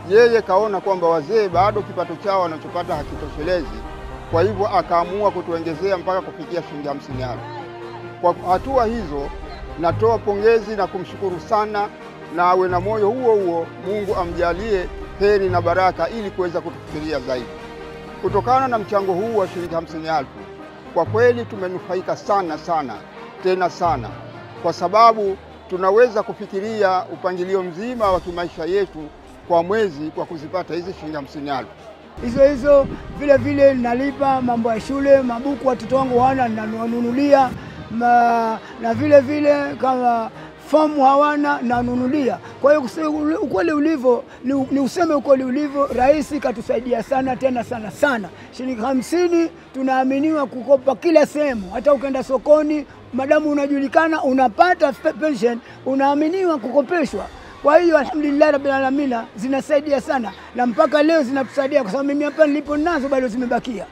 yeye kaona kwamba wazee bado kipato chao wanachopata hakitoshelezi, kwa hivyo akaamua kutuongezea mpaka kufikia shilingi 50,000. Kwa hatua hizo natoa pongezi na kumshukuru sana, na awe na moyo huo huo, Mungu amjalie heri na baraka ili kuweza kutufikiria zaidi. Kutokana na mchango huu wa shilingi 50,000, kwa kweli tumenufaika sana sana, tena sana, kwa sababu tunaweza kufikiria upangilio mzima wa kimaisha yetu kwa mwezi kwa kuzipata hizi shilingi 50,000. Hizo vile vile nalipa mambo ya shule, mabuku watoto wangu hawana nanunulia, na vile vile kama fomu hawana nanunulia. Kwa hiyo ukweli ulivyo ni useme ukweli ulivyo, rais katusaidia sana tena sana sana. Shilingi 50 tunaaminiwa kukopa kila sehemu, hata ukaenda sokoni madamu unajulikana unapata pension, unaaminiwa kukopeshwa. Kwa hiyo alhamdulillah rabbil alamin zinasaidia sana, na mpaka leo zinatusaidia, kwa sababu mimi hapa nilipo nazo bado zimebakia.